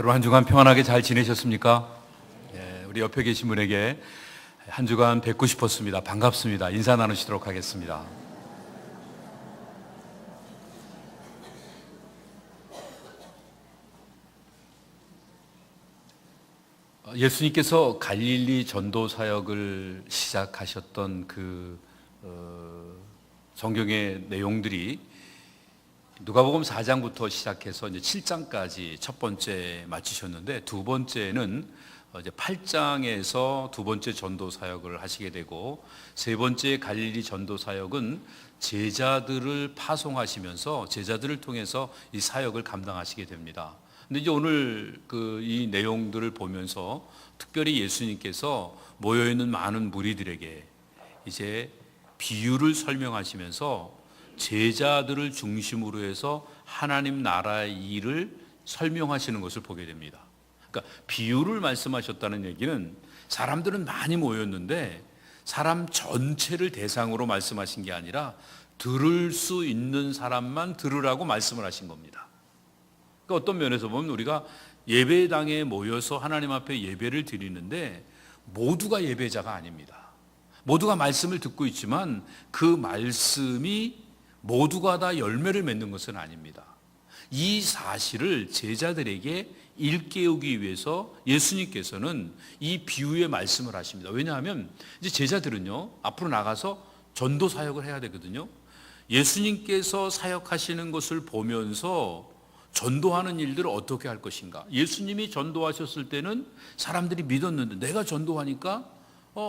여러분 한 주간 평안하게 잘 지내셨습니까? 우리 옆에 계신 분에게 한 주간 뵙고 싶었습니다. 반갑습니다. 인사 나누시도록 하겠습니다. 예수님께서 갈릴리 전도 사역을 시작하셨던 성경의 내용들이 누가복음 4장부터 시작해서 이제 7장까지 첫 번째 마치셨는데, 두 번째는 이제 8장에서 두 번째 전도 사역을 하시게 되고, 세 번째 갈릴리 전도 사역은 제자들을 파송하시면서 제자들을 통해서 이 사역을 감당하시게 됩니다. 근데 이제 오늘 이 내용들을 보면서 특별히 예수님께서 모여있는 많은 무리들에게 이제 비유를 설명하시면서 제자들을 중심으로 해서 하나님 나라의 일을 설명하시는 것을 보게 됩니다. 그러니까 비유를 말씀하셨다는 얘기는 사람들은 많이 모였는데 사람 전체를 대상으로 말씀하신 게 아니라 들을 수 있는 사람만 들으라고 말씀을 하신 겁니다. 그러니까 어떤 면에서 보면 우리가 예배당에 모여서 하나님 앞에 예배를 드리는데 모두가 예배자가 아닙니다. 모두가 말씀을 듣고 있지만 그 말씀이 모두가 다 열매를 맺는 것은 아닙니다. 이 사실을 제자들에게 일깨우기 위해서 예수님께서는 이 비유의 말씀을 하십니다. 왜냐하면 이제 제자들은요, 앞으로 나가서 전도 사역을 해야 되거든요. 예수님께서 사역하시는 것을 보면서 전도하는 일들을 어떻게 할 것인가. 예수님이 전도하셨을 때는 사람들이 믿었는데 내가 전도하니까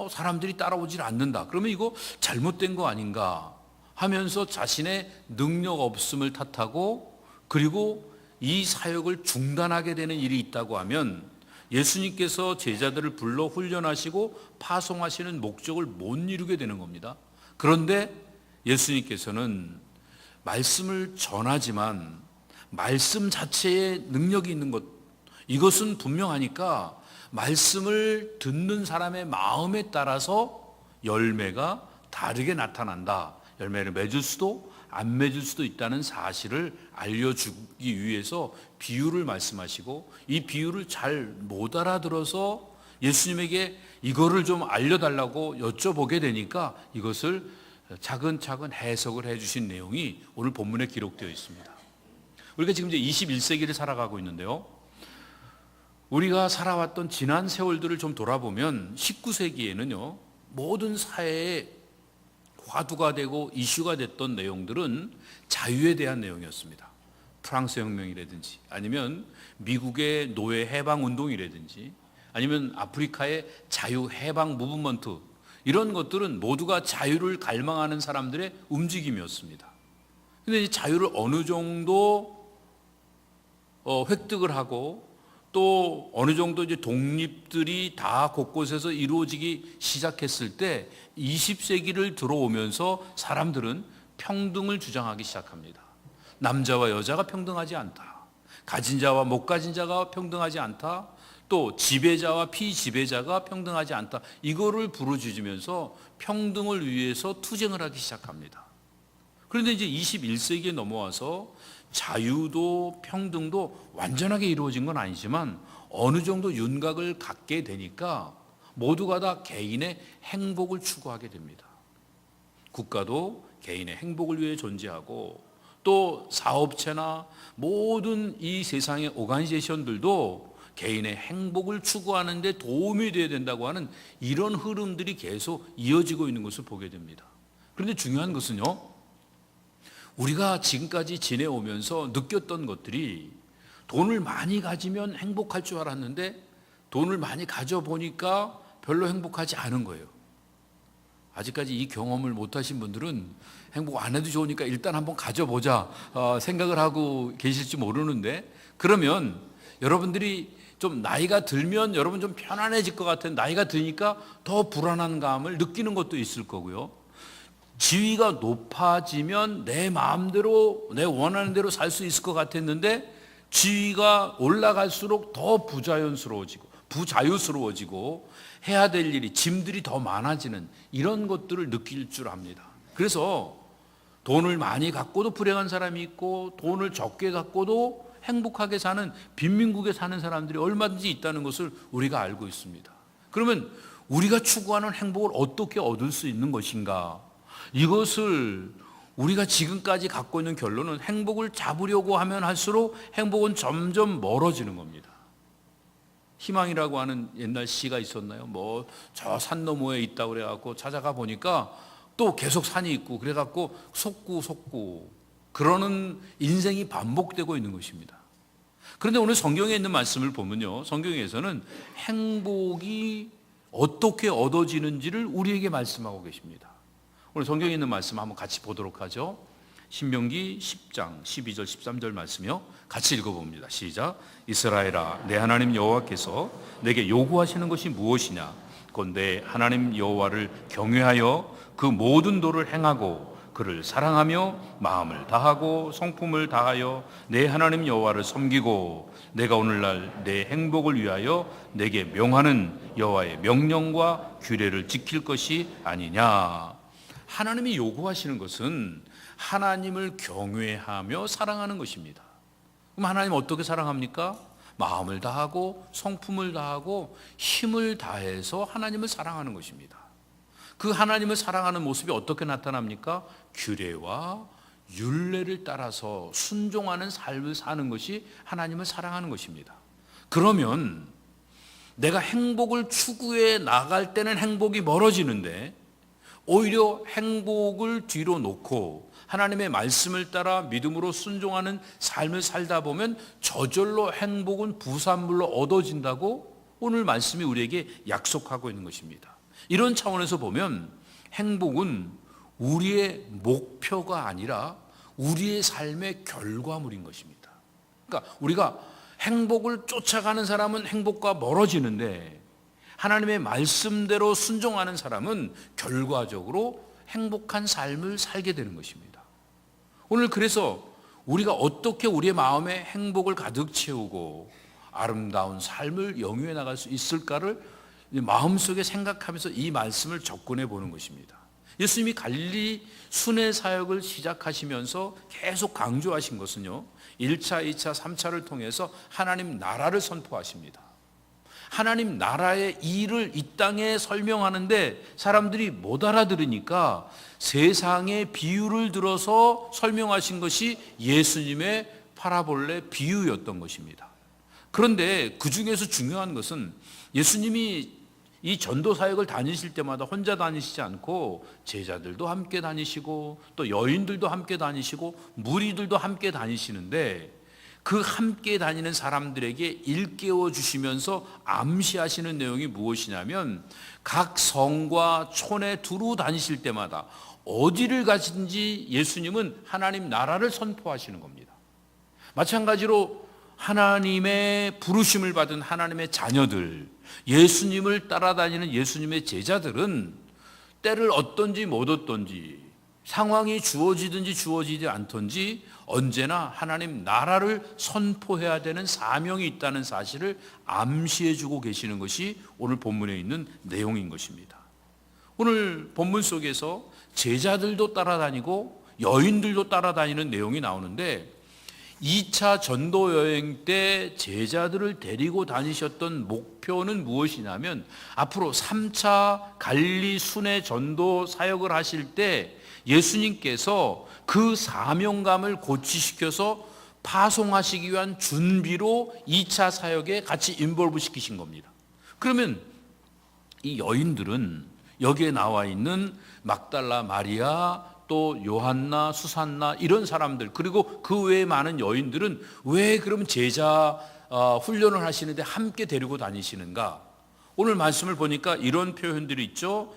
사람들이 따라오질 않는다. 그러면 이거 잘못된 거 아닌가 하면서 자신의 능력 없음을 탓하고, 그리고 이 사역을 중단하게 되는 일이 있다고 하면 예수님께서 제자들을 불러 훈련하시고 파송하시는 목적을 못 이루게 되는 겁니다. 그런데 예수님께서는 말씀을 전하지만 말씀 자체에 능력이 있는 것, 이것은 분명하니까 말씀을 듣는 사람의 마음에 따라서 열매가 다르게 나타난다. 열매를 맺을 수도 안 맺을 수도 있다는 사실을 알려주기 위해서 비유를 말씀하시고, 이 비유를 잘 못 알아들어서 예수님에게 이거를 좀 알려달라고 여쭤보게 되니까 이것을 차근차근 해석을 해주신 내용이 오늘 본문에 기록되어 있습니다. 우리가 지금 이제 21세기를 살아가고 있는데요, 우리가 살아왔던 지난 세월들을 좀 돌아보면 19세기에는요 모든 사회에 화두가 되고 이슈가 됐던 내용들은 자유에 대한 내용이었습니다. 프랑스 혁명이라든지, 아니면 미국의 노예 해방 운동이라든지, 아니면 아프리카의 자유 해방 무브먼트, 이런 것들은 모두가 자유를 갈망하는 사람들의 움직임이었습니다. 그런데 이 자유를 어느 정도 획득을 하고 또 어느 정도 이제 독립들이 다 곳곳에서 이루어지기 시작했을 때 20세기를 들어오면서 사람들은 평등을 주장하기 시작합니다. 남자와 여자가 평등하지 않다. 가진 자와 못 가진 자가 평등하지 않다. 또 지배자와 피지배자가 평등하지 않다. 이거를 부르짖으면서 평등을 위해서 투쟁을 하기 시작합니다. 그런데 이제 21세기에 넘어와서 자유도 평등도 완전하게 이루어진 건 아니지만 어느 정도 윤곽을 갖게 되니까 모두가 다 개인의 행복을 추구하게 됩니다. 국가도 개인의 행복을 위해 존재하고, 또 사업체나 모든 이 세상의 오가니제이션들도 개인의 행복을 추구하는 데 도움이 되어야 된다고 하는 이런 흐름들이 계속 이어지고 있는 것을 보게 됩니다. 그런데 중요한 것은요, 우리가 지금까지 지내오면서 느꼈던 것들이 돈을 많이 가지면 행복할 줄 알았는데 돈을 많이 가져보니까 별로 행복하지 않은 거예요. 아직까지 이 경험을 못하신 분들은 행복 안 해도 좋으니까 일단 한번 가져보자 생각을 하고 계실지 모르는데, 그러면 여러분들이 좀 나이가 들면 여러분 좀 편안해질 것 같은, 나이가 드니까 더 불안한 감을 느끼는 것도 있을 거고요. 지위가 높아지면 내 마음대로 내 원하는 대로 살 수 있을 것 같았는데 지위가 올라갈수록 더 부자유스러워지고 해야 될 일이, 짐들이 더 많아지는 이런 것들을 느낄 줄 압니다. 그래서 돈을 많이 갖고도 불행한 사람이 있고 돈을 적게 갖고도 행복하게 사는 빈민국에 사는 사람들이 얼마든지 있다는 것을 우리가 알고 있습니다. 그러면 우리가 추구하는 행복을 어떻게 얻을 수 있는 것인가? 이것을 우리가 지금까지 갖고 있는 결론은 행복을 잡으려고 하면 할수록 행복은 점점 멀어지는 겁니다. 희망이라고 하는 옛날 시가 있었나요? 뭐 저 산 너머에 있다고 그래갖고 찾아가 보니까 또 계속 산이 있고 그래갖고 속고 그러는 인생이 반복되고 있는 것입니다. 그런데 오늘 성경에 있는 말씀을 보면요, 성경에서는 행복이 어떻게 얻어지는지를 우리에게 말씀하고 계십니다. 오늘 성경에 있는 말씀 한번 같이 보도록 하죠. 신명기 10장 12절 13절 말씀이요, 같이 읽어봅니다. 시작. 이스라엘아, 내 하나님 여호와께서 내게 요구하시는 것이 무엇이냐? 곧 내 하나님 여호와를 경외하여 그 모든 도를 행하고 그를 사랑하며 마음을 다하고 성품을 다하여 내 하나님 여호와를 섬기고 내가 오늘날 내 행복을 위하여 내게 명하는 여호와의 명령과 규례를 지킬 것이 아니냐. 하나님이 요구하시는 것은 하나님을 경외하며 사랑하는 것입니다. 그럼 하나님 어떻게 사랑합니까? 마음을 다하고 성품을 다하고 힘을 다해서 하나님을 사랑하는 것입니다. 그 하나님을 사랑하는 모습이 어떻게 나타납니까? 규례와 율례를 따라서 순종하는 삶을 사는 것이 하나님을 사랑하는 것입니다. 그러면 내가 행복을 추구해 나갈 때는 행복이 멀어지는데 오히려 행복을 뒤로 놓고 하나님의 말씀을 따라 믿음으로 순종하는 삶을 살다 보면 저절로 행복은 부산물로 얻어진다고 오늘 말씀이 우리에게 약속하고 있는 것입니다. 이런 차원에서 보면 행복은 우리의 목표가 아니라 우리의 삶의 결과물인 것입니다. 그러니까 우리가 행복을 쫓아가는 사람은 행복과 멀어지는데 하나님의 말씀대로 순종하는 사람은 결과적으로 행복한 삶을 살게 되는 것입니다. 오늘 그래서 우리가 어떻게 우리의 마음에 행복을 가득 채우고 아름다운 삶을 영위해 나갈 수 있을까를 마음속에 생각하면서 이 말씀을 접근해 보는 것입니다. 예수님이 갈릴리 순회 사역을 시작하시면서 계속 강조하신 것은요, 1차, 2차, 3차를 통해서 하나님 나라를 선포하십니다. 하나님 나라의 일을 이 땅에 설명하는데 사람들이 못 알아들으니까 세상의 비유를 들어서 설명하신 것이 예수님의 파라볼레 비유였던 것입니다. 그런데 그 중에서 중요한 것은 예수님이 이 전도 사역을 다니실 때마다 혼자 다니시지 않고 제자들도 함께 다니시고 또 여인들도 함께 다니시고 무리들도 함께 다니시는데 그 함께 다니는 사람들에게 일깨워 주시면서 암시하시는 내용이 무엇이냐면 각 성과 촌에 두루 다니실 때마다 어디를 가든지 예수님은 하나님 나라를 선포하시는 겁니다. 마찬가지로 하나님의 부르심을 받은 하나님의 자녀들, 예수님을 따라다니는 예수님의 제자들은 때를 얻든지 못 얻든지 상황이 주어지든지 주어지지 않든지 언제나 하나님 나라를 선포해야 되는 사명이 있다는 사실을 암시해 주고 계시는 것이 오늘 본문에 있는 내용인 것입니다. 오늘 본문 속에서 제자들도 따라다니고 여인들도 따라다니는 내용이 나오는데 2차 전도 여행 때 제자들을 데리고 다니셨던 목표는 무엇이냐면 앞으로 3차 갈릴리 순회 전도 사역을 하실 때 예수님께서 그 사명감을 고취시켜서 파송하시기 위한 준비로 2차 사역에 같이 인볼브 시키신 겁니다. 그러면 이 여인들은 여기에 나와 있는 막달라 마리아, 또 요한나, 수산나 이런 사람들, 그리고 그 외에 많은 여인들은 왜 그럼 제자 훈련을 하시는데 함께 데리고 다니시는가? 오늘 말씀을 보니까 이런 표현들이 있죠.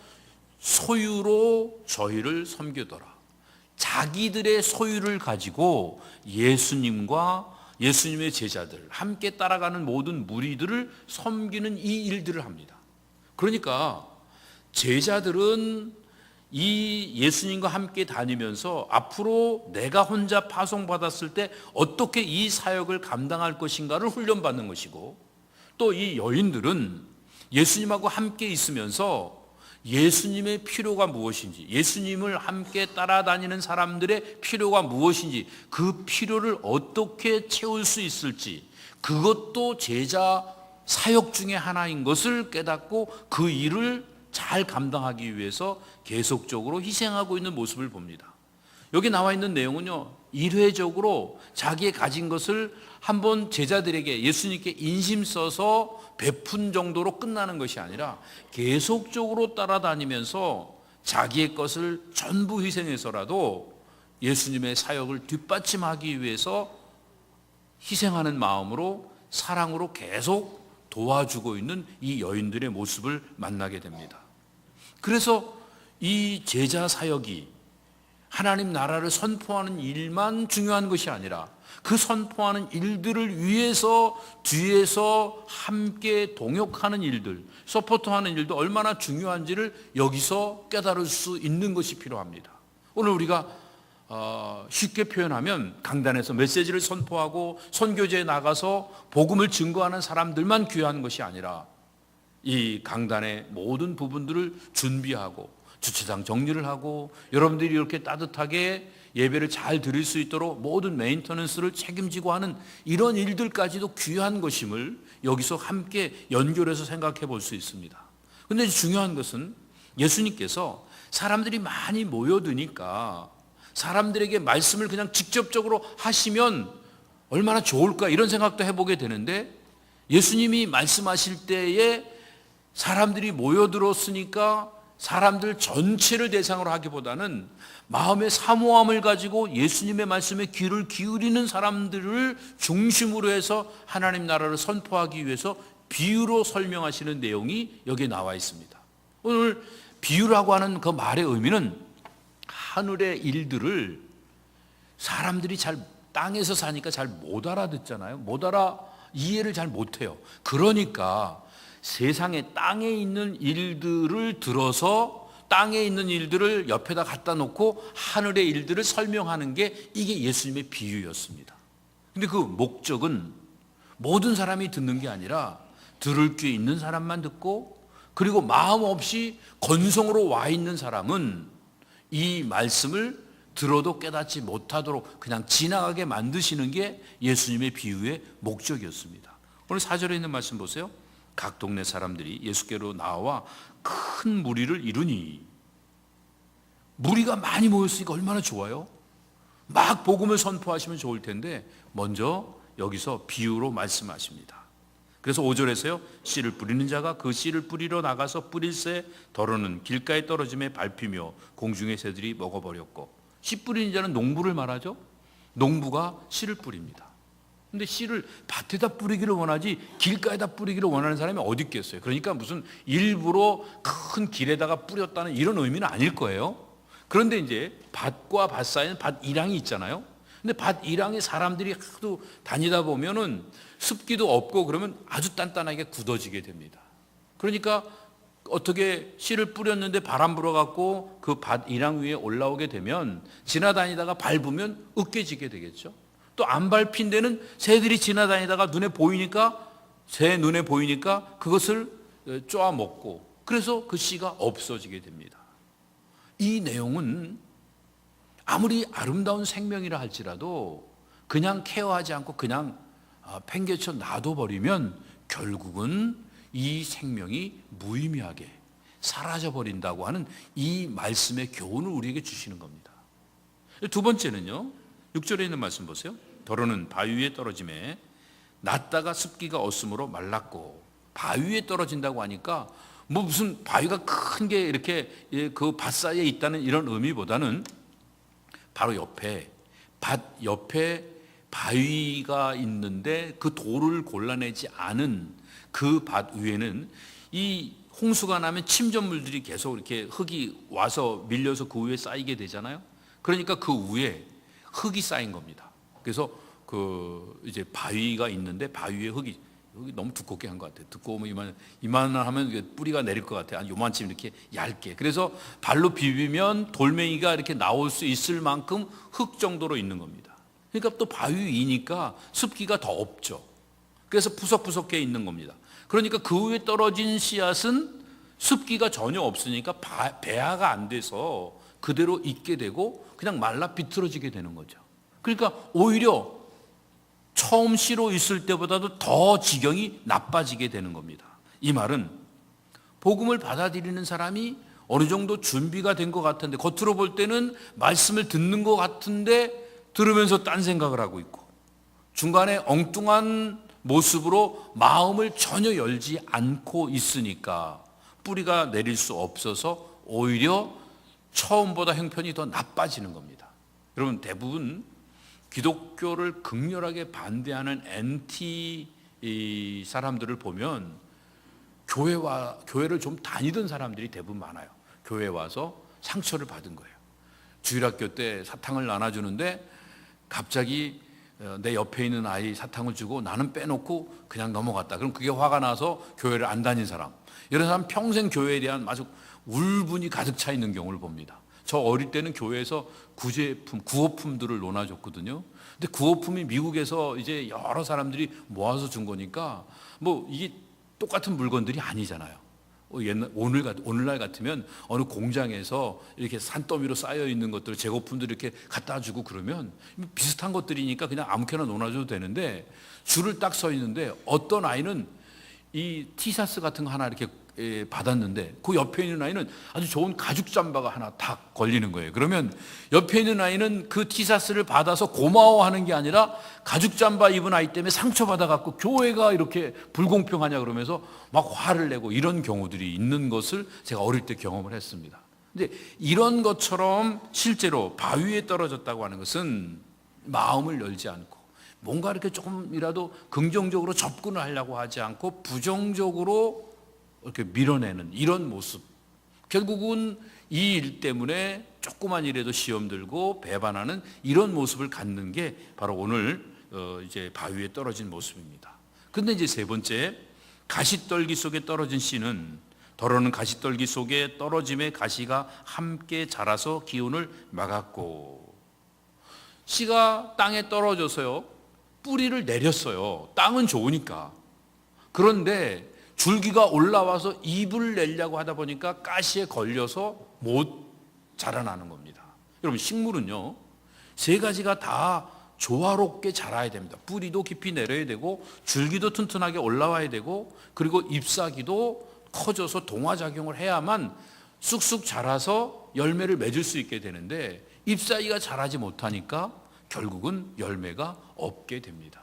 소유로 저희를 섬기더라. 자기들의 소유를 가지고 예수님과 예수님의 제자들, 함께 따라가는 모든 무리들을 섬기는 이 일들을 합니다. 그러니까 제자들은 이 예수님과 함께 다니면서 앞으로 내가 혼자 파송받았을 때 어떻게 이 사역을 감당할 것인가를 훈련받는 것이고, 또 이 여인들은 예수님하고 함께 있으면서 예수님의 필요가 무엇인지, 예수님을 함께 따라다니는 사람들의 필요가 무엇인지, 그 필요를 어떻게 채울 수 있을지, 그것도 제자 사역 중에 하나인 것을 깨닫고 그 일을 잘 감당하기 위해서 계속적으로 희생하고 있는 모습을 봅니다. 여기 나와 있는 내용은요, 일회적으로 자기의 가진 것을 한번 제자들에게, 예수님께 인심 써서 베푼 정도로 끝나는 것이 아니라 계속적으로 따라다니면서 자기의 것을 전부 희생해서라도 예수님의 사역을 뒷받침하기 위해서 희생하는 마음으로, 사랑으로 계속 도와주고 있는 이 여인들의 모습을 만나게 됩니다. 그래서 이 제자 사역이 하나님 나라를 선포하는 일만 중요한 것이 아니라 그 선포하는 일들을 위해서 뒤에서 함께 동역하는 일들, 서포트하는 일도 얼마나 중요한지를 여기서 깨달을 수 있는 것이 필요합니다. 오늘 우리가 쉽게 표현하면 강단에서 메시지를 선포하고 선교제에 나가서 복음을 증거하는 사람들만 귀한 것이 아니라 이 강단의 모든 부분들을 준비하고 주차장 정리를 하고 여러분들이 이렇게 따뜻하게 예배를 잘 드릴 수 있도록 모든 메인터넌스를 책임지고 하는 이런 일들까지도 귀한 것임을 여기서 함께 연결해서 생각해 볼 수 있습니다. 그런데 중요한 것은 예수님께서 사람들이 많이 모여드니까 사람들에게 말씀을 그냥 직접적으로 하시면 얼마나 좋을까 이런 생각도 해보게 되는데, 예수님이 말씀하실 때에 사람들이 모여들었으니까 사람들 전체를 대상으로 하기보다는 마음의 사모함을 가지고 예수님의 말씀에 귀를 기울이는 사람들을 중심으로 해서 하나님 나라를 선포하기 위해서 비유로 설명하시는 내용이 여기에 나와 있습니다. 오늘 비유라고 하는 그 말의 의미는 하늘의 일들을 사람들이 잘 땅에서 사니까 잘 못 알아듣잖아요. 이해를 잘 못해요. 그러니까 세상에 땅에 있는 일들을 들어서 땅에 있는 일들을 옆에다 갖다 놓고 하늘의 일들을 설명하는 게 이게 예수님의 비유였습니다. 근데 그 목적은 모든 사람이 듣는 게 아니라 들을 귀 있는 사람만 듣고, 그리고 마음 없이 건성으로 와 있는 사람은 이 말씀을 들어도 깨닫지 못하도록 그냥 지나가게 만드시는 게 예수님의 비유의 목적이었습니다. 오늘 4절에 있는 말씀 보세요. 각 동네 사람들이 예수께로 나와 큰 무리를 이루니, 무리가 많이 모였으니까 얼마나 좋아요. 막 복음을 선포하시면 좋을 텐데 먼저 여기서 비유로 말씀하십니다. 그래서 5절에서요, 씨를 뿌리는 자가 그 씨를 뿌리러 나가서 뿌릴새 더러는 길가에 떨어짐에 밟히며 공중의 새들이 먹어버렸고, 씨 뿌리는 자는 농부를 말하죠. 농부가 씨를 뿌립니다. 근데 씨를 밭에다 뿌리기를 원하지 길가에다 뿌리기를 원하는 사람이 어디 있겠어요. 그러니까 무슨 일부러 큰 길에다가 뿌렸다는 이런 의미는 아닐 거예요. 그런데 이제 밭과 밭 사이에는 밭 이랑이 있잖아요. 근데 밭 이랑에 사람들이 하도 다니다 보면은 습기도 없고 그러면 아주 단단하게 굳어지게 됩니다. 그러니까 어떻게 씨를 뿌렸는데 바람 불어갖고 그 밭 이랑 위에 올라오게 되면 지나다니다가 밟으면 으깨지게 되겠죠. 또 안 밟힌 데는 새들이 지나다니다가 새 눈에 보이니까 그것을 쪼아 먹고, 그래서 그 씨가 없어지게 됩니다. 이 내용은 아무리 아름다운 생명이라 할지라도 그냥 케어하지 않고 그냥 팽개쳐 놔둬버리면 결국은 이 생명이 무의미하게 사라져버린다고 하는 이 말씀의 교훈을 우리에게 주시는 겁니다. 두 번째는요, 6절에 있는 말씀 보세요. 더러는 바위 위에 떨어짐에 났다가 습기가 없으므로 말랐고, 바위 위에 떨어진다고 하니까 뭐 무슨 바위가 큰 게 이렇게 그 밭 사이에 있다는 이런 의미보다는 바로 밭 옆에 바위가 있는데 그 돌을 골라내지 않은 그 밭 위에는 이 홍수가 나면 침전물들이 계속 이렇게 흙이 와서 밀려서 그 위에 쌓이게 되잖아요. 그러니까 그 위에 흙이 쌓인 겁니다. 그래서 그 이제 바위가 있는데 바위 위에 흙이 너무 두껍게 한 것 같아요. 두꺼우면 이만하면 뿌리가 내릴 것 같아요. 한 요만큼 이렇게 얇게. 그래서 발로 비비면 돌멩이가 이렇게 나올 수 있을 만큼 흙 정도로 있는 겁니다. 그러니까 또 바위 위니까 습기가 더 없죠. 그래서 푸석푸석해 있는 겁니다. 그러니까 그 위에 떨어진 씨앗은 습기가 전혀 없으니까 배아가 안 돼서 그대로 있게 되고 그냥 말라 비틀어지게 되는 거죠. 그러니까 오히려 처음 씨로 있을 때보다도 더 지경이 나빠지게 되는 겁니다. 이 말은 복음을 받아들이는 사람이 어느 정도 준비가 된 것 같은데, 겉으로 볼 때는 말씀을 듣는 것 같은데 들으면서 딴 생각을 하고 있고, 중간에 엉뚱한 모습으로 마음을 전혀 열지 않고 있으니까 뿌리가 내릴 수 없어서 오히려 처음보다 형편이 더 나빠지는 겁니다. 여러분, 대부분 기독교를 극렬하게 반대하는 NT 사람들을 보면 교회를 좀 다니던 사람들이 대부분 많아요. 교회에 와서 상처를 받은 거예요. 주일학교 때 사탕을 나눠주는데 갑자기 내 옆에 있는 아이 사탕을 주고 나는 빼놓고 그냥 넘어갔다. 그럼 그게 화가 나서 교회를 안 다닌 사람, 이런 사람 평생 교회에 대한 아주 울분이 가득 차 있는 경우를 봅니다. 저 어릴 때는 교회에서 구호품들을 나눠줬거든요. 근데 구호품이 미국에서 이제 여러 사람들이 모아서 준 거니까 뭐 이게 똑같은 물건들이 아니잖아요. 오늘날 같으면 어느 공장에서 이렇게 산더미로 쌓여 있는 것들, 재고품들 이렇게 갖다 주고 그러면 비슷한 것들이니까 그냥 아무렇게나 논아줘도 되는데, 줄을 딱 서 있는데 어떤 아이는 이 티셔츠 같은 거 하나 이렇게 받았는데 그 옆에 있는 아이는 아주 좋은 가죽 잠바가 하나 딱 걸리는 거예요. 그러면 옆에 있는 아이는 그 티셔츠를 받아서 고마워하는 게 아니라 가죽 잠바 입은 아이 때문에 상처받아 갖고 교회가 이렇게 불공평하냐 그러면서 막 화를 내고, 이런 경우들이 있는 것을 제가 어릴 때 경험을 했습니다. 근데 이런 것처럼 실제로 바위에 떨어졌다고 하는 것은 마음을 열지 않고 뭔가 이렇게 조금이라도 긍정적으로 접근을 하려고 하지 않고 부정적으로 이렇게 밀어내는 이런 모습, 결국은 이 일 때문에 조그만 일에도 시험 들고 배반하는 이런 모습을 갖는 게 바로 오늘 이제 바위에 떨어진 모습입니다. 그런데 이제 세 번째, 가시떨기 속에 떨어진 씨는 더러는 가시떨기 속에 떨어짐에 가시가 함께 자라서 기운을 막았고, 씨가 땅에 떨어져서요 뿌리를 내렸어요. 땅은 좋으니까. 그런데 줄기가 올라와서 잎을 내려고 하다 보니까 가시에 걸려서 못 자라나는 겁니다. 여러분, 식물은요 세 가지가 다 조화롭게 자라야 됩니다. 뿌리도 깊이 내려야 되고, 줄기도 튼튼하게 올라와야 되고, 그리고 잎사귀도 커져서 동화작용을 해야만 쑥쑥 자라서 열매를 맺을 수 있게 되는데, 잎사귀가 자라지 못하니까 결국은 열매가 없게 됩니다.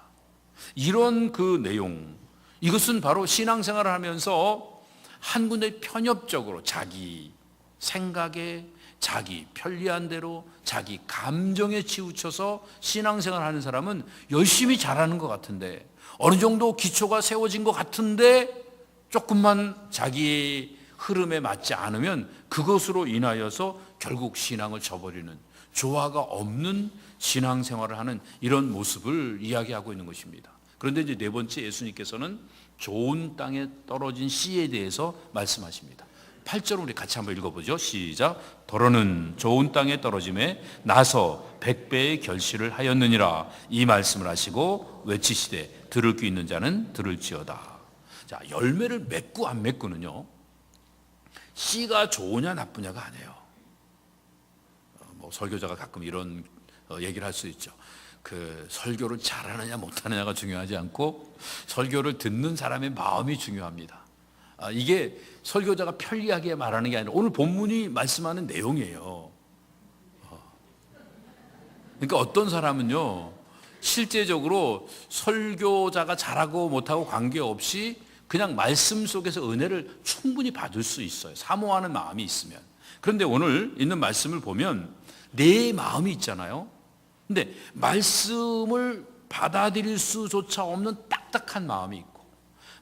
이런 그 내용, 이것은 바로 신앙생활을 하면서 한 군데 편협적으로 자기 생각에, 자기 편리한 대로, 자기 감정에 치우쳐서 신앙생활을 하는 사람은 열심히 잘하는 것 같은데, 어느 정도 기초가 세워진 것 같은데 조금만 자기 흐름에 맞지 않으면 그것으로 인하여서 결국 신앙을 저버리는, 조화가 없는 신앙생활을 하는 이런 모습을 이야기하고 있는 것입니다. 그런데 이제 네 번째, 예수님께서는 좋은 땅에 떨어진 씨에 대해서 말씀하십니다. 8절 우리 같이 한번 읽어보죠. 시작. 더러는 좋은 땅에 떨어짐에 나서 100배의 결실을 하였느니라. 이 말씀을 하시고 외치시되 들을 귀 있는 자는 들을지어다. 자, 열매를 맺고 안 맺고는요 씨가 좋으냐 나쁘냐가 아니에요. 뭐 설교자가 가끔 이런 얘기를 할 수 있죠. 그 설교를 잘하느냐 못하느냐가 중요하지 않고 설교를 듣는 사람의 마음이 중요합니다. 이게 설교자가 편리하게 말하는 게 아니라 오늘 본문이 말씀하는 내용이에요. 그러니까 어떤 사람은요 실제적으로 설교자가 잘하고 못하고 관계없이 그냥 말씀 속에서 은혜를 충분히 받을 수 있어요. 사모하는 마음이 있으면. 그런데 오늘 있는 말씀을 보면 내 마음이 있잖아요. 근데 말씀을 받아들일 수조차 없는 딱딱한 마음이 있고,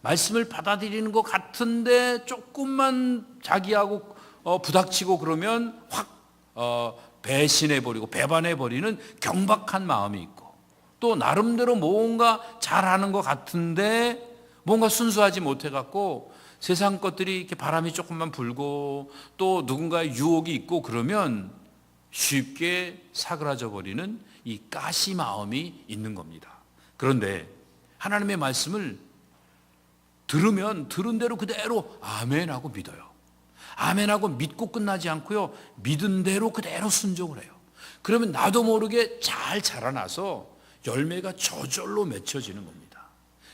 말씀을 받아들이는 것 같은데 조금만 자기하고 부닥치고 그러면 확 배신해버리고 배반해버리는 경박한 마음이 있고, 또 나름대로 뭔가 잘하는 것 같은데 뭔가 순수하지 못해갖고 세상 것들이 이렇게 바람이 조금만 불고 또 누군가의 유혹이 있고 그러면 쉽게 사그라져 버리는 이 가시 마음이 있는 겁니다. 그런데 하나님의 말씀을 들으면 들은 대로 그대로 아멘 하고 믿어요. 아멘하고 믿고 끝나지 않고요, 믿은 대로 그대로 순종을 해요. 그러면 나도 모르게 잘 자라나서 열매가 저절로 맺혀지는 겁니다.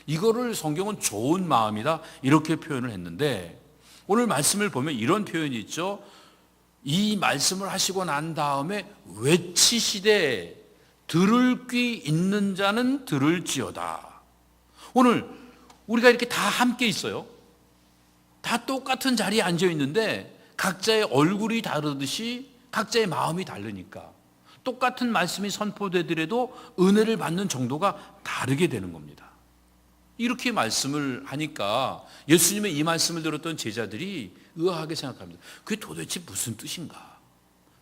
이거를 성경은 좋은 마음이다 이렇게 표현을 했는데, 오늘 말씀을 보면 이런 표현이 있죠. 이 말씀을 하시고 난 다음에 외치시되 들을 귀 있는 자는 들을지어다. 오늘 우리가 이렇게 다 함께 있어요. 다 똑같은 자리에 앉아 있는데 각자의 얼굴이 다르듯이 각자의 마음이 다르니까 똑같은 말씀이 선포되더라도 은혜를 받는 정도가 다르게 되는 겁니다. 이렇게 말씀을 하니까 예수님의 이 말씀을 들었던 제자들이 의아하게 생각합니다. 그게 도대체 무슨 뜻인가?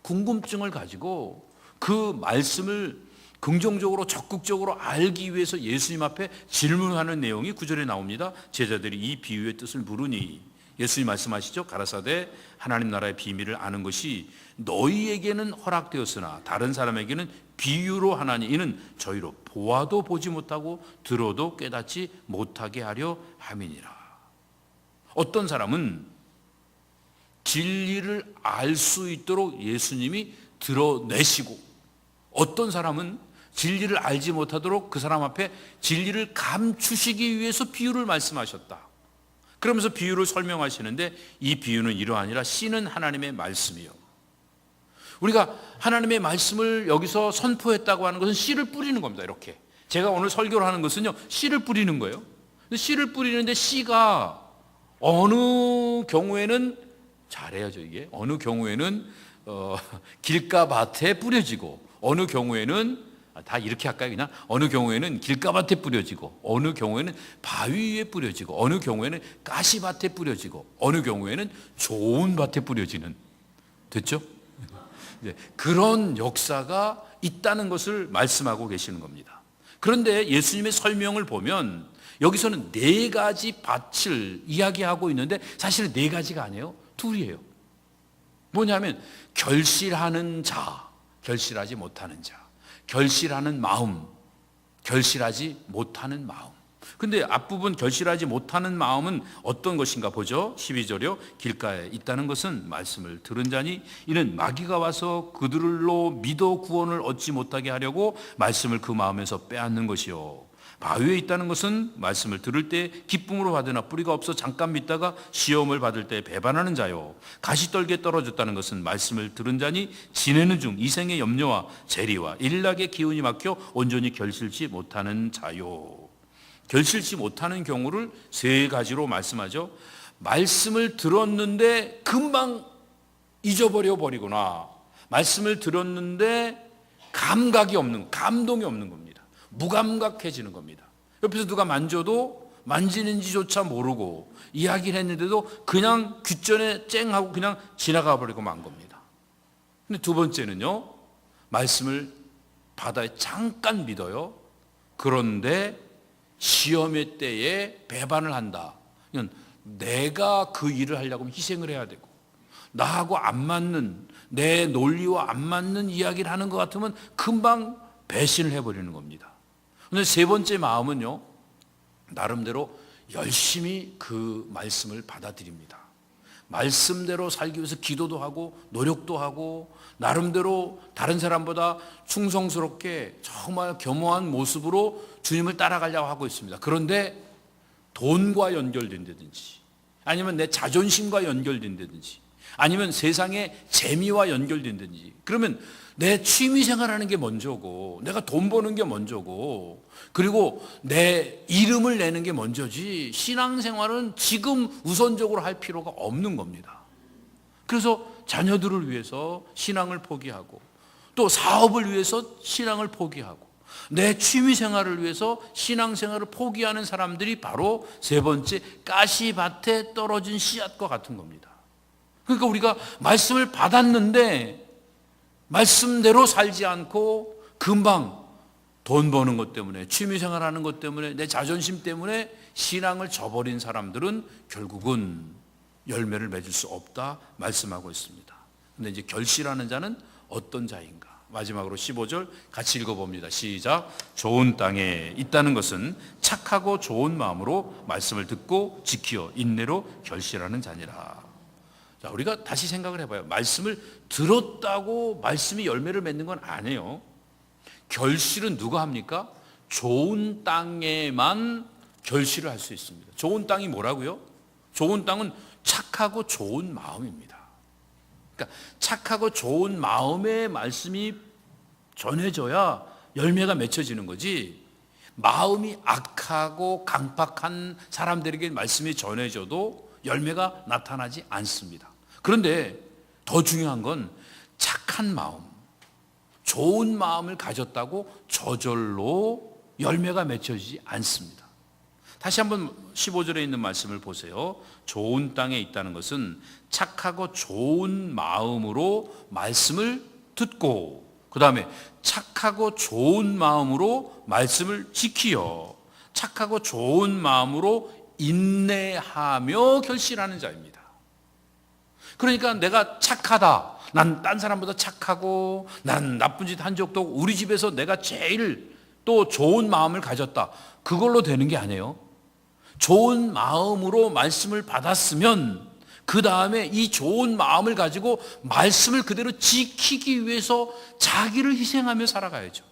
궁금증을 가지고 그 말씀을 긍정적으로 적극적으로 알기 위해서 예수님 앞에 질문하는 내용이 9절에 나옵니다. 제자들이 이 비유의 뜻을 물으니 예수님 말씀하시죠. 가라사대 하나님 나라의 비밀을 아는 것이 너희에게는 허락되었으나 다른 사람에게는 비유로 하나니 이는 저희로 보아도 보지 못하고 들어도 깨닫지 못하게 하려 함이니라. 어떤 사람은 진리를 알 수 있도록 예수님이 드러내시고, 어떤 사람은 진리를 알지 못하도록 그 사람 앞에 진리를 감추시기 위해서 비유를 말씀하셨다. 그러면서 비유를 설명하시는데 이 비유는 이러하니라. 씨는 하나님의 말씀이요. 우리가 하나님의 말씀을 여기서 선포했다고 하는 것은 씨를 뿌리는 겁니다. 이렇게 제가 오늘 설교를 하는 것은요, 씨를 뿌리는 거예요. 씨를 뿌리는데 씨가 어느 경우에는 잘해야죠. 이게 어느 경우에는 길가 밭에 뿌려지고, 어느 경우에는 다 이렇게 할까요? 그냥 어느 경우에는 길가밭에 뿌려지고, 어느 경우에는 바위 위에 뿌려지고, 어느 경우에는 가시밭에 뿌려지고, 어느 경우에는 좋은 밭에 뿌려지는, 됐죠? 네, 그런 역사가 있다는 것을 말씀하고 계시는 겁니다. 그런데 예수님의 설명을 보면 여기서는 네 가지 밭을 이야기하고 있는데 사실은 네 가지가 아니에요. 둘이에요. 뭐냐면 결실하는 자, 결실하지 못하는 자, 결실하는 마음, 결실하지 못하는 마음. 근데 앞부분 결실하지 못하는 마음은 어떤 것인가 보죠. 12절이요. 길가에 있다는 것은 말씀을 들은 자니 이는 마귀가 와서 그들로 믿어 구원을 얻지 못하게 하려고 말씀을 그 마음에서 빼앗는 것이요. 바위에 있다는 것은 말씀을 들을 때 기쁨으로 받으나 뿌리가 없어 잠깐 믿다가 시험을 받을 때 배반하는 자요. 가시떨기에 떨어졌다는 것은 말씀을 들은 자니 지내는 중 이생의 염려와 재리와 일락의 기운이 막혀 온전히 결실치 못하는 자요. 결실치 못하는 경우를 세 가지로 말씀하죠. 말씀을 들었는데 금방 잊어버려 버리거나, 말씀을 들었는데 감각이 없는, 감동이 없는 겁니다. 무감각해지는 겁니다. 옆에서 누가 만져도 만지는지조차 모르고 이야기를 했는데도 그냥 귓전에 쨍하고 그냥 지나가 버리고 만 겁니다. 근데 두 번째는요, 말씀을 바다에 잠깐 믿어요. 그런데 시험의 때에 배반을 한다. 내가 그 일을 하려고 하면 희생을 해야 되고, 나하고 안 맞는, 내 논리와 안 맞는 이야기를 하는 것 같으면 금방 배신을 해버리는 겁니다. 그런데 세 번째 마음은요, 나름대로 열심히 그 말씀을 받아들입니다. 말씀대로 살기 위해서 기도도 하고 노력도 하고 나름대로 다른 사람보다 충성스럽게 정말 겸허한 모습으로 주님을 따라가려고 하고 있습니다. 그런데 돈과 연결된다든지, 아니면 내 자존심과 연결된다든지, 아니면 세상의 재미와 연결된다든지, 그러면 내 취미 생활하는 게 먼저고, 내가 돈 버는 게 먼저고, 그리고 내 이름을 내는 게 먼저지 신앙생활은 지금 우선적으로 할 필요가 없는 겁니다. 그래서 자녀들을 위해서 신앙을 포기하고, 또 사업을 위해서 신앙을 포기하고, 내 취미 생활을 위해서 신앙생활을 포기하는 사람들이 바로 세 번째 가시밭에 떨어진 씨앗과 같은 겁니다. 그러니까 우리가 말씀을 받았는데 말씀대로 살지 않고 금방 돈 버는 것 때문에, 취미 생활하는 것 때문에, 내 자존심 때문에 신앙을 저버린 사람들은 결국은 열매를 맺을 수 없다 말씀하고 있습니다. 근데 이제 결실하는 자는 어떤 자인가? 마지막으로 15절 같이 읽어봅니다. 시작. 좋은 땅에 있다는 것은 착하고 좋은 마음으로 말씀을 듣고 지키어 인내로 결실하는 자니라. 자, 우리가 다시 생각을 해봐요. 말씀을 들었다고 말씀이 열매를 맺는 건 아니에요. 결실은 누가 합니까? 좋은 땅에만 결실을 할 수 있습니다. 좋은 땅이 뭐라고요? 좋은 땅은 착하고 좋은 마음입니다. 그러니까 착하고 좋은 마음의 말씀이 전해져야 열매가 맺혀지는 거지, 마음이 악하고 강팍한 사람들에게 말씀이 전해져도 열매가 나타나지 않습니다. 그런데 더 중요한 건 착한 마음, 좋은 마음을 가졌다고 저절로 열매가 맺혀지지 않습니다. 다시 한번 15절에 있는 말씀을 보세요. 좋은 땅에 있다는 것은 착하고 좋은 마음으로 말씀을 듣고, 그 다음에 착하고 좋은 마음으로 말씀을 지키어 착하고 좋은 마음으로 인내하며 결실하는 자입니다. 그러니까 내가 착하다, 난 딴 사람보다 착하고 난 나쁜 짓 한 적도 없고 우리 집에서 내가 제일 또 좋은 마음을 가졌다, 그걸로 되는 게 아니에요. 좋은 마음으로 말씀을 받았으면 그 다음에 이 좋은 마음을 가지고 말씀을 그대로 지키기 위해서 자기를 희생하며 살아가야죠.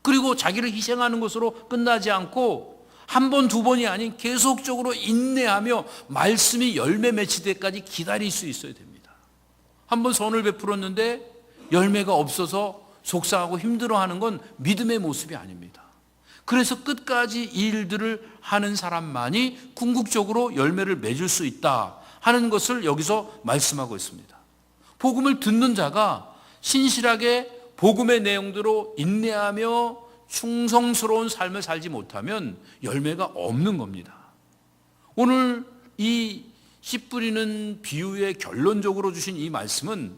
그리고 자기를 희생하는 것으로 끝나지 않고 한 번, 두 번이 아닌 계속적으로 인내하며 말씀이 열매 맺힐 때까지 기다릴 수 있어야 됩니다. 한 번 선을 베풀었는데 열매가 없어서 속상하고 힘들어하는 건 믿음의 모습이 아닙니다. 그래서 끝까지 이 일들을 하는 사람만이 궁극적으로 열매를 맺을 수 있다 하는 것을 여기서 말씀하고 있습니다. 복음을 듣는 자가 신실하게 복음의 내용대로 인내하며 충성스러운 삶을 살지 못하면 열매가 없는 겁니다. 오늘 이 씨 뿌리는 비유의 결론적으로 주신 이 말씀은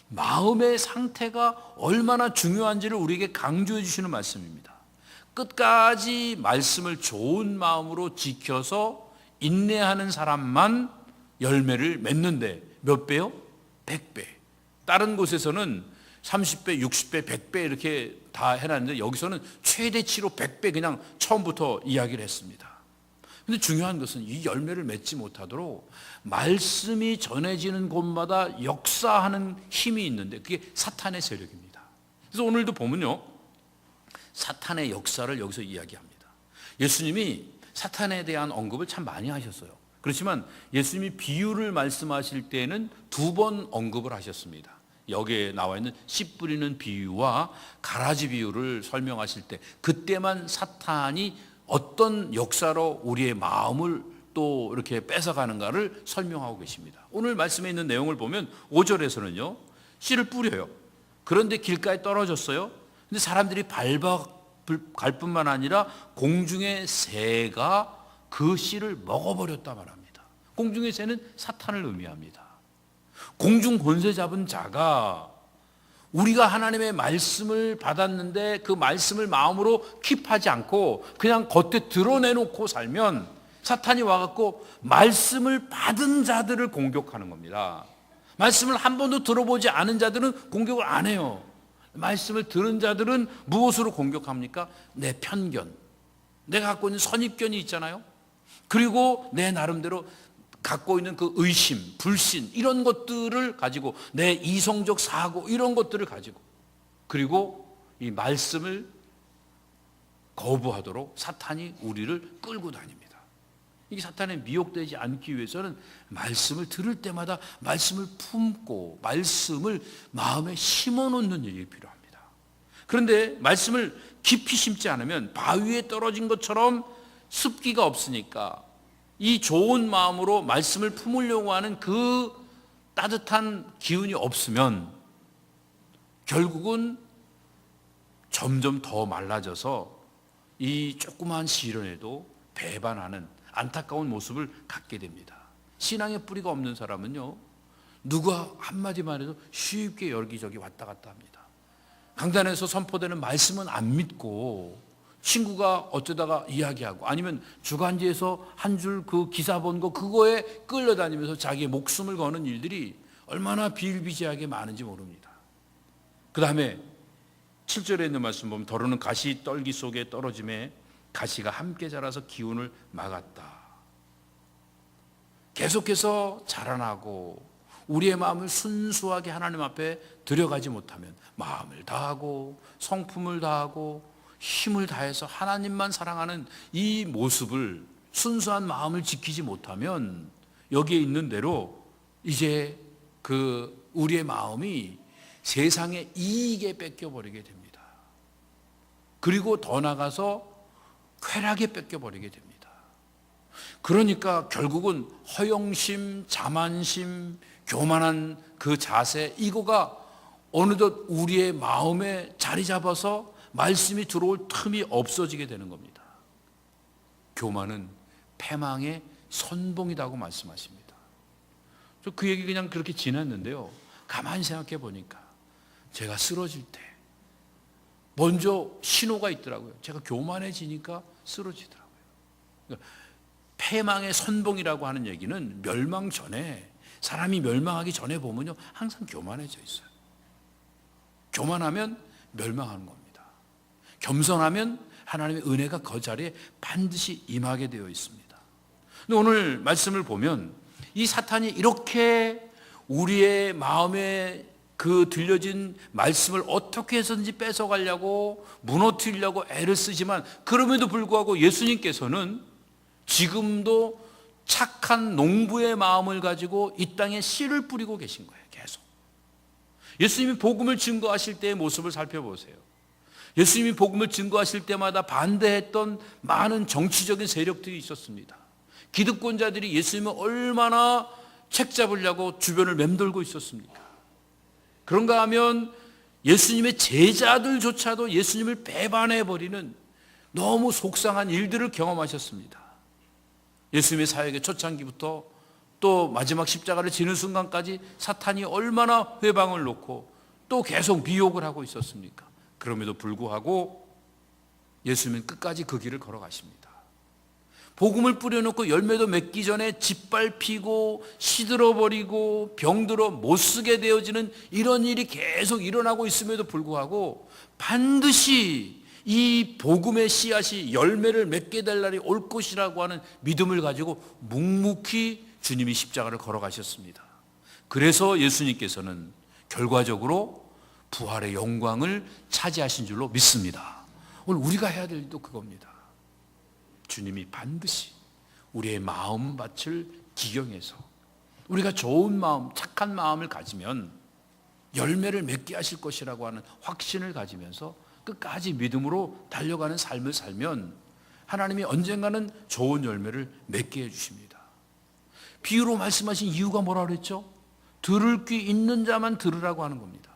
마음의 상태가 얼마나 중요한지를 우리에게 강조해 주시는 말씀입니다. 끝까지 말씀을 좋은 마음으로 지켜서 인내하는 사람만 열매를 맺는데 몇 배요? 100배. 다른 곳에서는 30배, 60배, 100배 이렇게 다 해놨는데 여기서는 최대치로 100배 그냥 처음부터 이야기를 했습니다. 그런데 중요한 것은 이 열매를 맺지 못하도록 말씀이 전해지는 곳마다 역사하는 힘이 있는데 그게 사탄의 세력입니다. 그래서 오늘도 보면요, 사탄의 역사를 여기서 이야기합니다. 예수님이 사탄에 대한 언급을 참 많이 하셨어요. 그렇지만 예수님이 비유를 말씀하실 때에는 2번 언급을 하셨습니다. 여기에 나와 있는 씨 뿌리는 비유와 가라지 비유를 설명하실 때 그때만 사탄이 어떤 역사로 우리의 마음을 또 이렇게 뺏어가는가를 설명하고 계십니다. 오늘 말씀에 있는 내용을 보면 5절에서는요, 씨를 뿌려요. 그런데 길가에 떨어졌어요. 근데 사람들이 갈 뿐만 아니라 공중의 새가 그 씨를 먹어버렸다 말합니다. 공중의 새는 사탄을 의미합니다. 공중 권세 잡은 자가 우리가 하나님의 말씀을 받았는데 그 말씀을 마음으로 킵하지 않고 그냥 겉에 드러내놓고 살면 사탄이 와갖고 말씀을 받은 자들을 공격하는 겁니다. 말씀을 한 번도 들어보지 않은 자들은 공격을 안 해요. 말씀을 들은 자들은 무엇으로 공격합니까? 내 편견, 내가 갖고 있는 선입견이 있잖아요. 그리고 내 나름대로 갖고 있는 그 의심, 불신 이런 것들을 가지고 내 이성적 사고 이런 것들을 가지고 그리고 이 말씀을 거부하도록 사탄이 우리를 끌고 다닙니다. 이게 사탄에 미혹되지 않기 위해서는 말씀을 들을 때마다 말씀을 품고 말씀을 마음에 심어놓는 일이 필요합니다. 그런데 말씀을 깊이 심지 않으면 바위에 떨어진 것처럼 습기가 없으니까 이 좋은 마음으로 말씀을 품으려고 하는 그 따뜻한 기운이 없으면 결국은 점점 더 말라져서 이 조그마한 시련에도 배반하는 안타까운 모습을 갖게 됩니다. 신앙의 뿌리가 없는 사람은요, 누가 한마디만 해도 쉽게 여기저기 왔다 갔다 합니다. 강단에서 선포되는 말씀은 안 믿고 친구가 어쩌다가 이야기하고 아니면 주간지에서 한 줄 그 기사 본 거 그거에 끌려다니면서 자기의 목숨을 거는 일들이 얼마나 비일비재하게 많은지 모릅니다. 그 다음에 7절에 있는 말씀 보면 더러는 가시 떨기 속에 떨어짐에 가시가 함께 자라서 기운을 막았다. 계속해서 자라나고 우리의 마음을 순수하게 하나님 앞에 들여가지 못하면 마음을 다하고 성품을 다하고 힘을 다해서 하나님만 사랑하는 이 모습을, 순수한 마음을 지키지 못하면 여기에 있는 대로 이제 우리의 마음이 세상의 이익에 뺏겨버리게 됩니다. 그리고 더 나가서 쾌락에 뺏겨버리게 됩니다. 그러니까 결국은 허영심, 자만심, 교만한 그 자세, 이거가 어느덧 우리의 마음에 자리 잡아서 말씀이 들어올 틈이 없어지게 되는 겁니다. 교만은 패망의 선봉이라고 말씀하십니다. 저 그 얘기 그냥 그렇게 지났는데요, 가만히 생각해 보니까 제가 쓰러질 때 먼저 신호가 있더라고요. 제가 교만해지니까 쓰러지더라고요. 그러니까 패망의 선봉이라고 하는 얘기는 멸망 전에, 사람이 멸망하기 전에 보면요 항상 교만해져 있어요. 교만하면 멸망하는 겁니다. 겸손하면 하나님의 은혜가 그 자리에 반드시 임하게 되어 있습니다. 근데 오늘 말씀을 보면 이 사탄이 이렇게 우리의 마음에 들려진 말씀을 어떻게 해서든지 뺏어가려고, 무너뜨리려고 애를 쓰지만, 그럼에도 불구하고 예수님께서는 지금도 착한 농부의 마음을 가지고 이 땅에 씨를 뿌리고 계신 거예요. 계속 예수님이 복음을 증거하실 때의 모습을 살펴보세요. 예수님이 복음을 증거하실 때마다 반대했던 많은 정치적인 세력들이 있었습니다. 기득권자들이 예수님을 얼마나 책 잡으려고 주변을 맴돌고 있었습니까? 그런가 하면 예수님의 제자들조차도 예수님을 배반해버리는 너무 속상한 일들을 경험하셨습니다. 예수님의 사역의 초창기부터 또 마지막 십자가를 지는 순간까지 사탄이 얼마나 회방을 놓고 또 계속 미혹을 하고 있었습니까? 그럼에도 불구하고 예수님은 끝까지 그 길을 걸어가십니다. 복음을 뿌려놓고 열매도 맺기 전에 짓밟히고 시들어버리고 병들어 못쓰게 되어지는 이런 일이 계속 일어나고 있음에도 불구하고 반드시 이 복음의 씨앗이 열매를 맺게 될 날이 올 것이라고 하는 믿음을 가지고 묵묵히 주님이 십자가를 걸어가셨습니다. 그래서 예수님께서는 결과적으로 부활의 영광을 차지하신 줄로 믿습니다. 오늘 우리가 해야 될 일도 그겁니다. 주님이 반드시 우리의 마음밭을 기경해서 우리가 좋은 마음, 착한 마음을 가지면 열매를 맺게 하실 것이라고 하는 확신을 가지면서 끝까지 믿음으로 달려가는 삶을 살면 하나님이 언젠가는 좋은 열매를 맺게 해주십니다. 비유로 말씀하신 이유가 뭐라 그랬죠? 들을 귀 있는 자만 들으라고 하는 겁니다.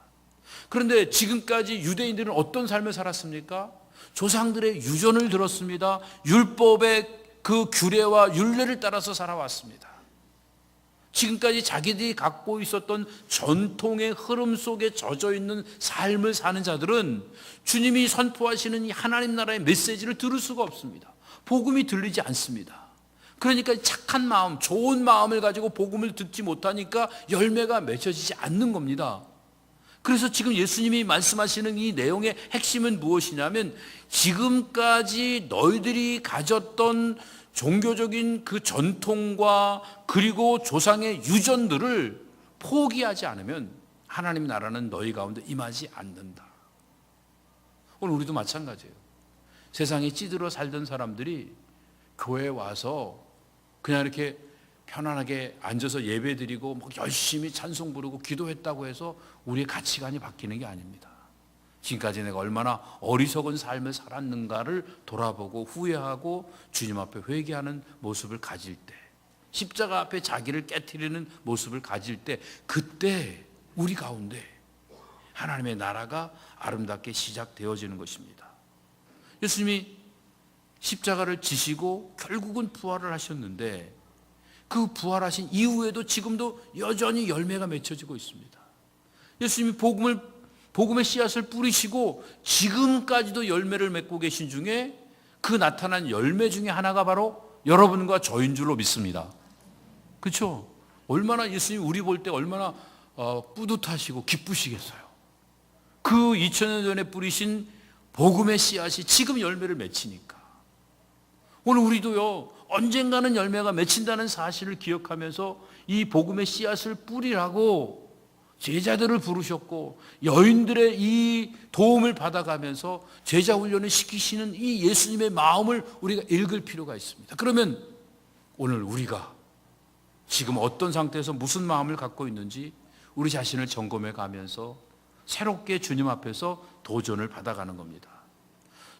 그런데 지금까지 유대인들은 어떤 삶을 살았습니까? 조상들의 유전을 들었습니다. 율법의 그 규례와 율례를 따라서 살아왔습니다. 지금까지 자기들이 갖고 있었던 전통의 흐름 속에 젖어 있는 삶을 사는 자들은 주님이 선포하시는 이 하나님 나라의 메시지를 들을 수가 없습니다. 복음이 들리지 않습니다. 그러니까 착한 마음, 좋은 마음을 가지고 복음을 듣지 못하니까 열매가 맺혀지지 않는 겁니다. 그래서 지금 예수님이 말씀하시는 이 내용의 핵심은 무엇이냐면 지금까지 너희들이 가졌던 종교적인 그 전통과 그리고 조상의 유전들을 포기하지 않으면 하나님 나라는 너희 가운데 임하지 않는다. 오늘 우리도 마찬가지예요. 세상에 찌들어 살던 사람들이 교회에 와서 그냥 이렇게 편안하게 앉아서 예배드리고 막 열심히 찬송 부르고 기도했다고 해서 우리의 가치관이 바뀌는 게 아닙니다. 지금까지 내가 얼마나 어리석은 삶을 살았는가를 돌아보고 후회하고 주님 앞에 회개하는 모습을 가질 때, 십자가 앞에 자기를 깨트리는 모습을 가질 때, 그때 우리 가운데 하나님의 나라가 아름답게 시작되어지는 것입니다. 예수님이 십자가를 지시고 결국은 부활을 하셨는데 그 부활하신 이후에도 지금도 여전히 열매가 맺혀지고 있습니다. 예수님이 복음의 씨앗을 뿌리시고 지금까지도 열매를 맺고 계신 중에 그 나타난 열매 중에 하나가 바로 여러분과 저인 줄로 믿습니다. 그렇죠? 얼마나 예수님 우리 볼 때 얼마나 뿌듯하시고 기쁘시겠어요. 그 2000년 전에 뿌리신 복음의 씨앗이 지금 열매를 맺히니까 오늘 우리도요 언젠가는 열매가 맺힌다는 사실을 기억하면서 이 복음의 씨앗을 뿌리라고 제자들을 부르셨고, 여인들의 이 도움을 받아가면서 제자 훈련을 시키시는 이 예수님의 마음을 우리가 읽을 필요가 있습니다. 그러면 오늘 우리가 지금 어떤 상태에서 무슨 마음을 갖고 있는지 우리 자신을 점검해 가면서 새롭게 주님 앞에서 도전을 받아가는 겁니다.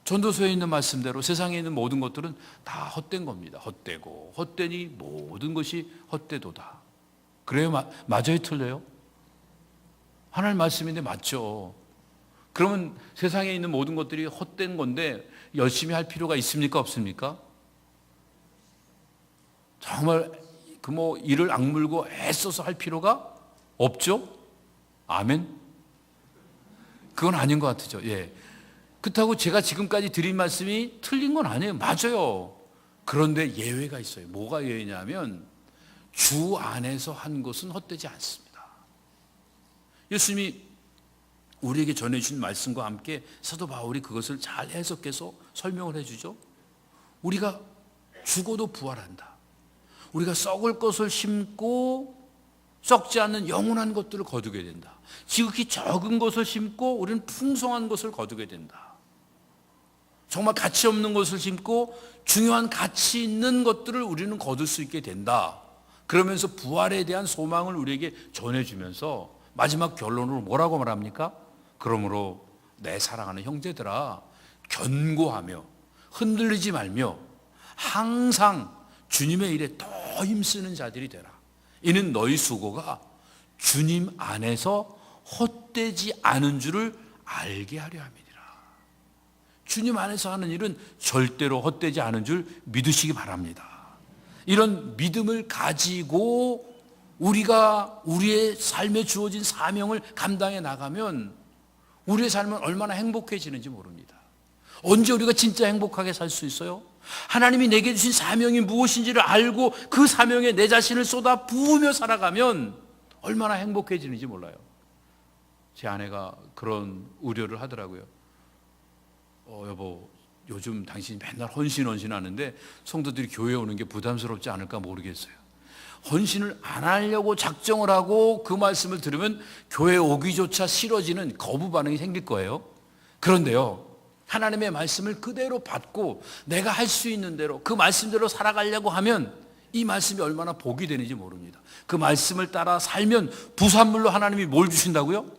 전도서에 있는 말씀대로 세상에 있는 모든 것들은 다 헛된 겁니다. 헛되고 헛되니 모든 것이 헛되도다. 그래요? 맞아요? 틀려요? 하나님 말씀인데 맞죠. 그러면 세상에 있는 모든 것들이 헛된 건데 열심히 할 필요가 있습니까? 없습니까? 정말 이를 악물고 애써서 할 필요가 없죠? 아멘? 그건 아닌 것 같죠. 예. 그렇다고 제가 지금까지 드린 말씀이 틀린 건 아니에요. 맞아요. 그런데 예외가 있어요. 뭐가 예외냐면 주 안에서 한 것은 헛되지 않습니다. 예수님이 우리에게 전해주신 말씀과 함께 사도 바울이 그것을 잘 해석해서 설명을 해주죠. 우리가 죽어도 부활한다. 우리가 썩을 것을 심고 썩지 않는 영원한 것들을 거두게 된다. 지극히 적은 것을 심고 우리는 풍성한 것을 거두게 된다. 정말 가치 없는 것을 심고 중요한 가치 있는 것들을 우리는 거둘 수 있게 된다. 그러면서 부활에 대한 소망을 우리에게 전해주면서 마지막 결론으로 뭐라고 말합니까? 그러므로 내 사랑하는 형제들아, 견고하며 흔들리지 말며 항상 주님의 일에 더 힘쓰는 자들이 되라. 이는 너희 수고가 주님 안에서 헛되지 않은 줄을 알게 하려 함이니라. 주님 안에서 하는 일은 절대로 헛되지 않은 줄 믿으시기 바랍니다. 이런 믿음을 가지고 우리가 우리의 삶에 주어진 사명을 감당해 나가면 우리의 삶은 얼마나 행복해지는지 모릅니다. 언제 우리가 진짜 행복하게 살 수 있어요? 하나님이 내게 주신 사명이 무엇인지를 알고 그 사명에 내 자신을 쏟아 부으며 살아가면 얼마나 행복해지는지 몰라요. 제 아내가 그런 우려를 하더라고요. 여보, 요즘 당신이 맨날 헌신 하는데 성도들이 교회에 오는 게 부담스럽지 않을까 모르겠어요. 헌신을 안 하려고 작정을 하고 그 말씀을 들으면 교회 오기조차 싫어지는 거부 반응이 생길 거예요. 그런데요, 하나님의 말씀을 그대로 받고 내가 할 수 있는 대로 그 말씀대로 살아가려고 하면 이 말씀이 얼마나 복이 되는지 모릅니다. 그 말씀을 따라 살면 부산물로 하나님이 뭘 주신다고요?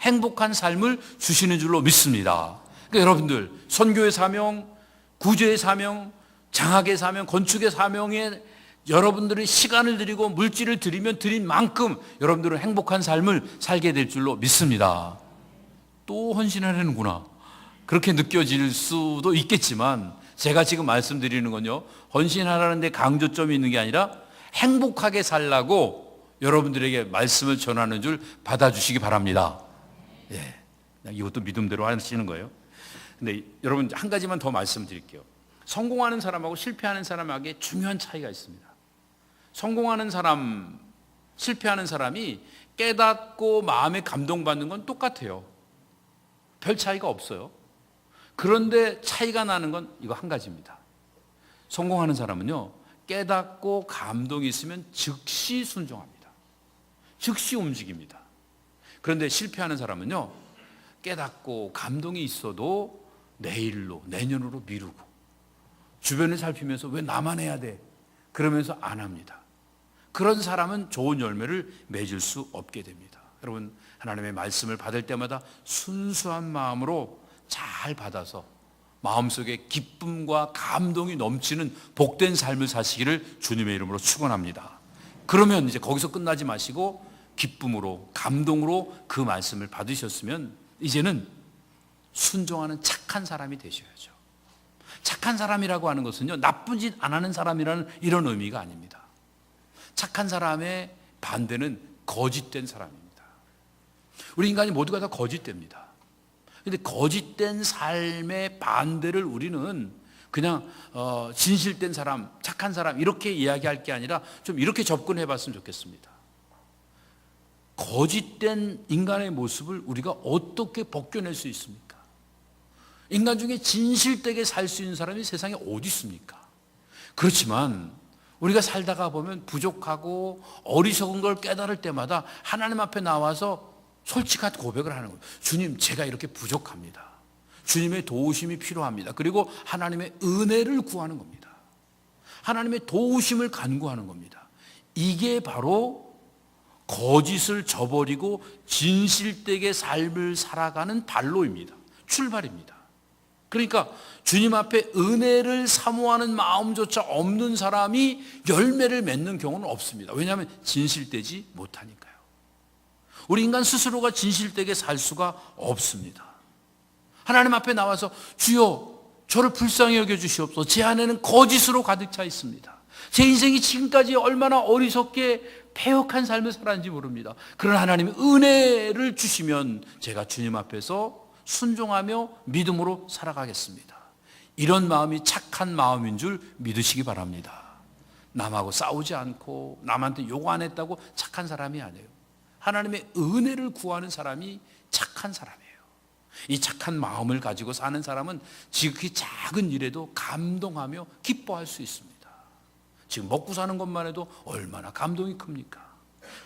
행복한 삶을 주시는 줄로 믿습니다. 그러니까 여러분들, 선교의 사명, 구제의 사명, 장학의 사명, 건축의 사명에 여러분들이 시간을 들이고 물질을 들이면 드린 만큼 여러분들은 행복한 삶을 살게 될 줄로 믿습니다. 또 헌신하려는구나, 그렇게 느껴질 수도 있겠지만 제가 지금 말씀드리는 건요, 헌신하라는 데 강조점이 있는 게 아니라 행복하게 살라고 여러분들에게 말씀을 전하는 줄 받아주시기 바랍니다. 예, 이것도 믿음대로 하시는 거예요. 근데 여러분, 한 가지만 더 말씀드릴게요. 성공하는 사람하고 실패하는 사람에게 중요한 차이가 있습니다. 성공하는 사람, 실패하는 사람이 깨닫고 마음에 감동받는 건 똑같아요. 별 차이가 없어요. 그런데 차이가 나는 건 이거 한 가지입니다. 성공하는 사람은요, 깨닫고 감동이 있으면 즉시 순종합니다. 즉시 움직입니다. 그런데 실패하는 사람은요, 깨닫고 감동이 있어도 내일로, 내년으로 미루고 주변을 살피면서 왜 나만 해야 돼? 그러면서 안 합니다. 그런 사람은 좋은 열매를 맺을 수 없게 됩니다. 여러분, 하나님의 말씀을 받을 때마다 순수한 마음으로 잘 받아서 마음속에 기쁨과 감동이 넘치는 복된 삶을 사시기를 주님의 이름으로 축원합니다. 그러면 이제 거기서 끝나지 마시고 기쁨으로, 감동으로 그 말씀을 받으셨으면 이제는 순종하는 착한 사람이 되셔야죠. 착한 사람이라고 하는 것은요, 나쁜 짓 안 하는 사람이라는 이런 의미가 아닙니다. 착한 사람의 반대는 거짓된 사람입니다. 우리 인간이 모두가 다 거짓됩니다. 그런데 거짓된 삶의 반대를 우리는 그냥 진실된 사람, 착한 사람 이렇게 이야기할 게 아니라 좀 이렇게 접근해 봤으면 좋겠습니다. 거짓된 인간의 모습을 우리가 어떻게 벗겨낼 수 있습니까? 인간 중에 진실되게 살 수 있는 사람이 세상에 어디 있습니까? 그렇지만 우리가 살다가 보면 부족하고 어리석은 걸 깨달을 때마다 하나님 앞에 나와서 솔직한 고백을 하는 거예요. 주님, 제가 이렇게 부족합니다. 주님의 도우심이 필요합니다. 그리고 하나님의 은혜를 구하는 겁니다. 하나님의 도우심을 간구하는 겁니다. 이게 바로 거짓을 저버리고 진실되게 삶을 살아가는 발로입니다. 출발입니다. 그러니까 주님 앞에 은혜를 사모하는 마음조차 없는 사람이 열매를 맺는 경우는 없습니다. 왜냐하면 진실되지 못하니까요. 우리 인간 스스로가 진실되게 살 수가 없습니다. 하나님 앞에 나와서 주여 저를 불쌍히 여겨주시옵소서. 제 안에는 거짓으로 가득 차 있습니다. 제 인생이 지금까지 얼마나 어리석게 패역한 삶을 살았는지 모릅니다. 그러나 하나님이 은혜를 주시면 제가 주님 앞에서 순종하며 믿음으로 살아가겠습니다. 이런 마음이 착한 마음인 줄 믿으시기 바랍니다. 남하고 싸우지 않고 남한테 욕 안 했다고 착한 사람이 아니에요. 하나님의 은혜를 구하는 사람이 착한 사람이에요. 이 착한 마음을 가지고 사는 사람은 지극히 작은 일에도 감동하며 기뻐할 수 있습니다. 지금 먹고 사는 것만 해도 얼마나 감동이 큽니까?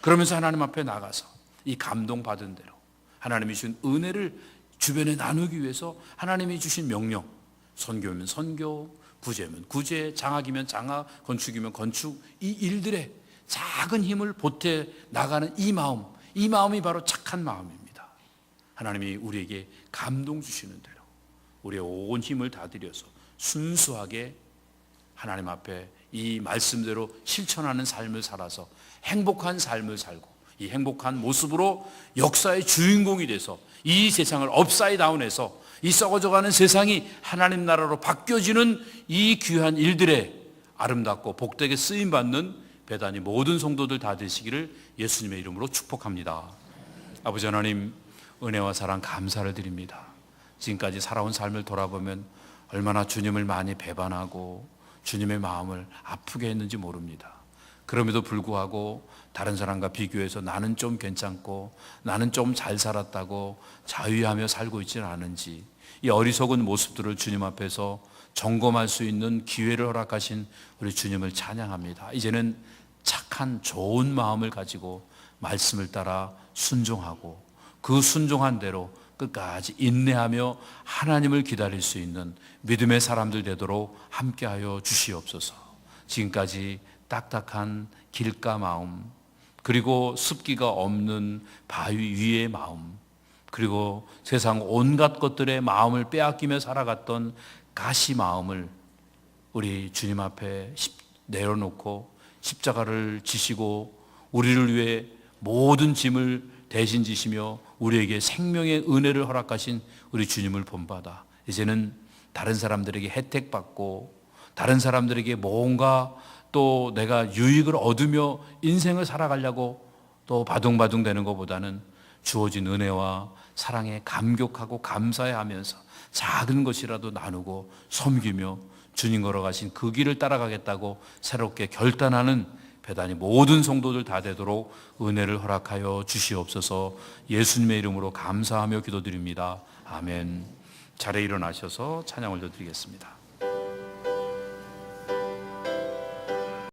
그러면서 하나님 앞에 나가서 이 감동받은 대로 하나님이 주신 은혜를 주변에 나누기 위해서 하나님이 주신 명령, 선교면 선교, 구제면 구제, 장학이면 장학, 건축이면 건축, 이 일들에 작은 힘을 보태 나가는 이 마음이 바로 착한 마음입니다. 하나님이 우리에게 감동 주시는 대로 우리의 온 힘을 다들여서 순수하게 하나님 앞에 이 말씀대로 실천하는 삶을 살아서 행복한 삶을 살고 이 행복한 모습으로 역사의 주인공이 돼서 이 세상을 업사이드 다운해서 이 썩어져가는 세상이 하나님 나라로 바뀌어지는 이 귀한 일들에 아름답고 복되게 쓰임받는 배단이 모든 성도들 다 되시기를 예수님의 이름으로 축복합니다. 아버지 하나님, 은혜와 사랑 감사를 드립니다. 지금까지 살아온 삶을 돌아보면 얼마나 주님을 많이 배반하고 주님의 마음을 아프게 했는지 모릅니다. 그럼에도 불구하고 다른 사람과 비교해서 나는 좀 괜찮고 나는 좀 잘 살았다고 자유하며 살고 있지는 않은지 이 어리석은 모습들을 주님 앞에서 점검할 수 있는 기회를 허락하신 우리 주님을 찬양합니다. 이제는 착한 좋은 마음을 가지고 말씀을 따라 순종하고 그 순종한 대로 끝까지 인내하며 하나님을 기다릴 수 있는 믿음의 사람들 되도록 함께하여 주시옵소서. 지금까지 딱딱한 길가 마음, 그리고 습기가 없는 바위 위의 마음, 그리고 세상 온갖 것들의 마음을 빼앗기며 살아갔던 가시 마음을 우리 주님 앞에 내려놓고 십자가를 지시고 우리를 위해 모든 짐을 대신 지시며 우리에게 생명의 은혜를 허락하신 우리 주님을 본받아 이제는 다른 사람들에게 혜택받고 다른 사람들에게 뭔가 또 내가 유익을 얻으며 인생을 살아가려고 또 바둥바둥 되는 것보다는 주어진 은혜와 사랑에 감격하고 감사해하면서 작은 것이라도 나누고 섬기며 주님 걸어가신 그 길을 따라가겠다고 새롭게 결단하는 배단이 모든 성도들 다 되도록 은혜를 허락하여 주시옵소서. 예수님의 이름으로 감사하며 기도드립니다. 아멘. 자리에 일어나셔서 찬양을 드리겠습니다.